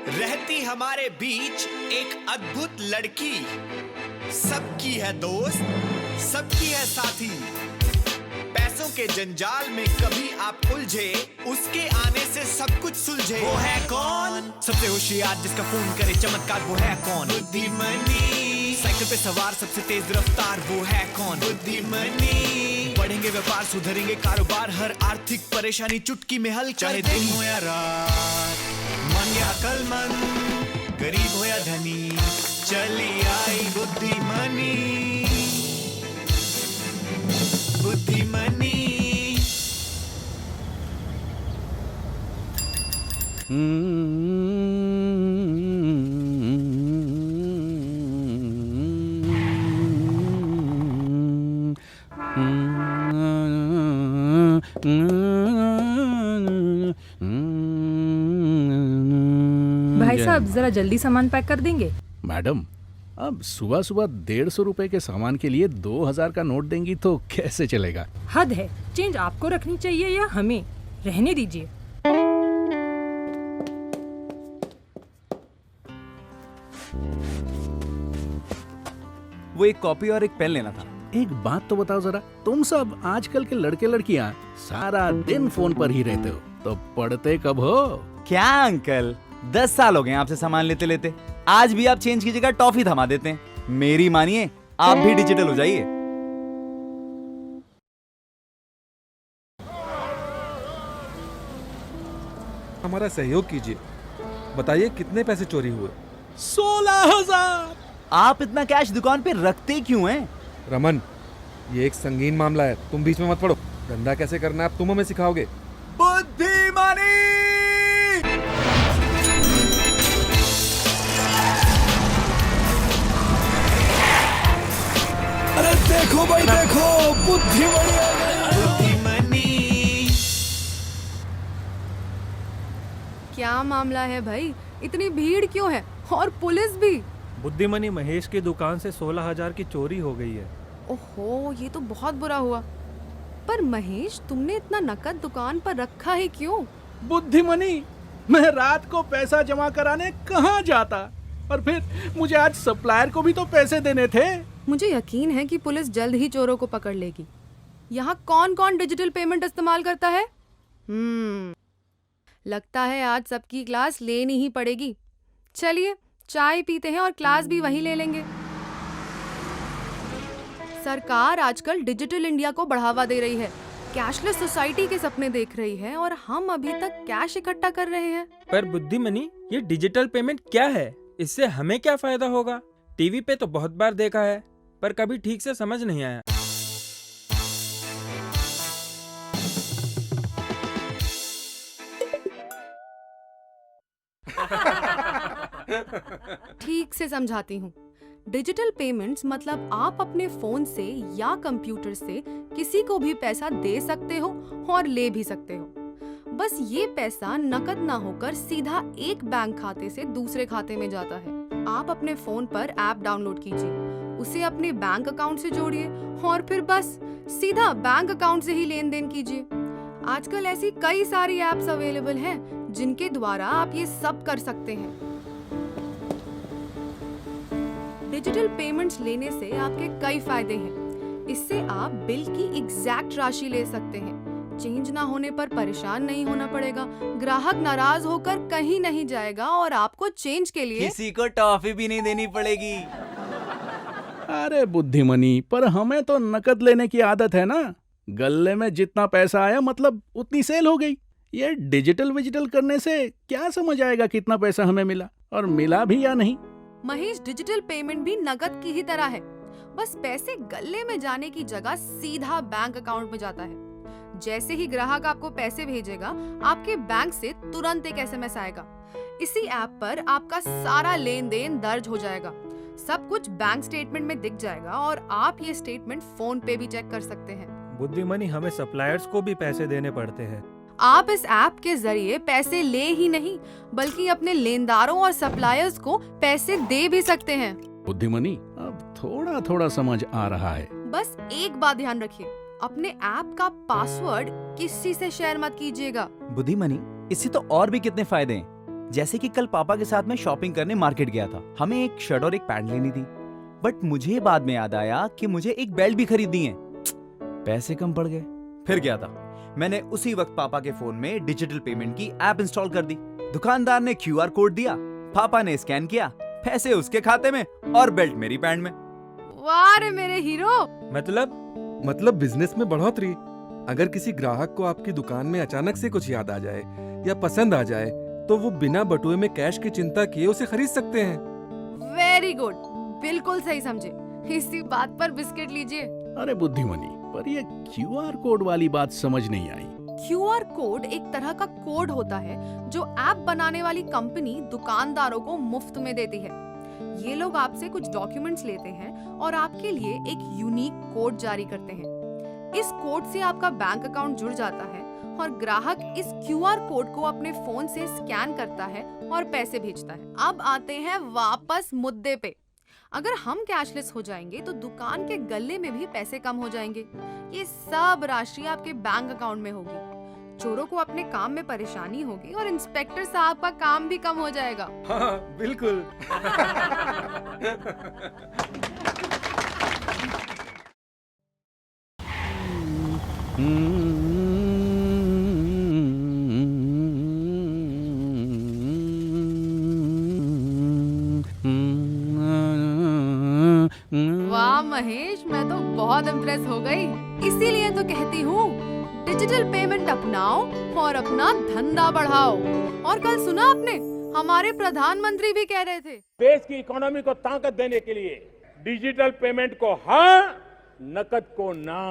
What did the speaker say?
रहती हमारे बीच एक अद्भुत लड़की, सबकी है दोस्त, सबकी है साथी। पैसों के जंजाल में कभी आप उलझे, उसके आने से सब कुछ सुलझे। वो है कौन? सबसे होशियार जिसका फोन करे चमत्कार, वो है कौन? बुद्धिमनी। साइकिल पे सवार सबसे तेज रफ्तार, वो है कौन? बुद्धिमनी। बढ़ेंगे व्यापार, सुधरेंगे कारोबार, हर आर्थिक परेशानी चुटकी में हल। चाहे दिन हो या रात, मन या अक्लमंद, गरीब हो या धनी, चली आई बुद्धिमनी। बुद्धिमनी। भाई साहब जरा जल्दी सामान पैक कर देंगे। मैडम, अब सुबह सुबह 150 रुपए के सामान के लिए 2000 का नोट देंगी तो कैसे चलेगा? हद है। चेंज आपको रखनी चाहिए या हमें? रहने दीजिए। वो एक कॉपी और एक पेन लेना था। एक बात तो बताओ जरा, तुम सब आजकल के लड़के लड़कियां सारा दिन फोन पर ही रहते हो, तो पढ़ते कब हो? क्या अंकल, 10 साल हो गए आपसे सामान लेते लेते, आज भी आप चेंज की जगह टॉफी थमा देते हैं। मेरी मानिए, आप भी डिजिटल हो जाइए। हमारा सहयोग कीजिए, बताइए कितने पैसे चोरी हुए? 16,000। आप इतना कैश दुकान पे रखते क्यों हैं? रमन, ये एक संगीन मामला है, तुम बीच में मत पड़ो। धंधा कैसे करना है अब तुम हमें सिखाओगे। बुद्धिमानी। अरे देखो भाई देखो, बुद्धिमनी आ गई। बुद्धिमनी। क्या मामला है भाई? इतनी भीड़ क्यों है? और पुलिस भी? बुद्धिमनी, महेश की दुकान से 16,000 की चोरी हो गई है। ओहो, ये तो बहुत बुरा हुआ। पर महेश, तुमने इतना नकद दुकान पर रखा है क्यों? बुद्धिमनी, मैं रात को पैसा जमा कराने कहाँ जाता, और फिर मुझे आज सप्लायर को भी तो पैसे देने थे। मुझे यकीन है कि पुलिस जल्द ही चोरों को पकड़ लेगी। यहाँ कौन कौन डिजिटल पेमेंट इस्तेमाल करता है? लगता है आज सबकी क्लास लेनी ही पड़ेगी। चलिए चाय पीते हैं और क्लास भी वहीं ले लेंगे। सरकार आजकल डिजिटल इंडिया को बढ़ावा दे रही है, कैशलेस सोसाइटी के सपने देख रही है, और हम अभी तक कैश इकट्ठा कर रहे हैं। पर बुद्धिमनी, ये डिजिटल पेमेंट क्या है? इससे हमें क्या फायदा होगा? टीवी पे तो बहुत बार देखा है, पर कभी ठीक से समझ नहीं आया। ठीक से समझाती हूँ। डिजिटल पेमेंट्स मतलब आप अपने फोन से या कंप्यूटर से किसी को भी पैसा दे सकते हो और ले भी सकते हो। बस ये पैसा नकद ना होकर सीधा एक बैंक खाते से दूसरे खाते में जाता है। आप अपने फोन पर ऐप डाउनलोड कीजिए, उसे अपने बैंक अकाउंट से जोड़िए और फिर बस सीधा बैंक अकाउंट से ही लेन देन कीजिए। आजकल ऐसी कई सारी ऐप्स अवेलेबल हैं जिनके द्वारा आप ये सब कर सकते हैं। डिजिटल पेमेंट्स लेने से आपके कई फायदे हैं। इससे आप बिल की एग्जैक्ट राशि ले सकते हैं। चेंज ना होने पर परेशान नहीं होना पड़ेगा, ग्राहक नाराज होकर कहीं नहीं जाएगा और आपको चेंज के लिए किसी को टॉफी भी नहीं देनी पड़ेगी। अरे बुद्धिमनी, पर हमें तो नकद लेने की आदत है ना। गल्ले में जितना पैसा आया मतलब उतनी सेल हो गई। ये डिजिटल विजिटल करने से क्या समझ आएगा कितना पैसा हमें मिला और मिला भी या नहीं। महेश, डिजिटल पेमेंट भी नकद की ही तरह है। बस पैसे गल्ले में जाने की जगह सीधा बैंक अकाउंट में जाता है। जैसे ही ग्राहक आपको पैसे भेजेगा, आपके बैंक से तुरंत एक एसएमएस आएगा। इसी ऐप पर आपका सारा लेन देन दर्ज हो जाएगा, सब कुछ बैंक स्टेटमेंट में दिख जाएगा और आप ये स्टेटमेंट फोन पे भी चेक कर सकते हैं। बुद्धिमनी, हमें सप्लायर्स को भी पैसे देने पड़ते हैं। आप इस ऐप के जरिए पैसे ले ही नहीं बल्कि अपने लेनदारों और सप्लायर्स को पैसे दे भी सकते हैं। बुद्धिमनी, अब थोड़ा थोड़ा समझ आ रहा है। बस एक बात ध्यान रखिए, अपने ऐप का पासवर्ड किसी से शेयर मत कीजिएगा। बुद्धिमनी, इससे तो और भी कितने फायदे हैं। जैसे कि कल पापा के साथ मैं शॉपिंग करने मार्केट गया था। हमें एक शर्ट और एक पैंट लेनी थी, बट मुझे बाद में याद आया कि मुझे एक बेल्ट भी खरीदनी है। पैसे कम पड़ गए। फिर क्या था, मैंने उसी वक्त पापा के फोन में डिजिटल पेमेंट की ऐप इंस्टॉल कर दी। दुकानदार ने QR कोड दिया, पापा ने स्कैन किया, पैसे उसके खाते में और बेल्ट मेरी पैंट में। वाह रे मेरे हीरो। मतलब बिजनेस में बढ़ोतरी। अगर किसी ग्राहक को आपकी दुकान में अचानक से कुछ याद आ जाए या पसंद आ जाए तो वो बिना बटुए में कैश की चिंता किए उसे खरीद सकते हैं। वेरी गुड, बिल्कुल सही समझे। इसी बात पर बिस्किट लीजिए। अरे बुद्धिमनी, पर ये QR कोड वाली बात समझ नहीं आई। QR कोड एक तरह का कोड होता है जो ऐप बनाने वाली कंपनी दुकानदारों को मुफ्त में देती है। ये लोग आपसे कुछ डॉक्यूमेंट्स लेते हैं और आपके लिए एक यूनिक कोड जारी करते हैं। इस कोड से आपका बैंक अकाउंट जुड़ जाता है और ग्राहक इस QR कोड को अपने फोन से स्कैन करता है और पैसे भेजता है। अब आते हैं वापस मुद्दे पे। अगर हम कैशलेस हो जाएंगे तो दुकान के गल्ले में भी पैसे कम हो जाएंगे। ये सब राशि आपके बैंक अकाउंट में होगी। चोरों को अपने काम में परेशानी होगी और इंस्पेक्टर साहब का काम भी कम हो जाएगा। हाँ, बिल्कुल। वाह महेश, मैं तो बहुत इम्प्रेस हो गई। इसीलिए तो कहती हूँ डिजिटल पेमेंट अपनाओ और अपना धंधा बढ़ाओ। और कल सुना आपने, हमारे प्रधानमंत्री भी कह रहे थे देश की इकोनॉमी को ताकत देने के लिए डिजिटल पेमेंट को हाँ, नकद को ना।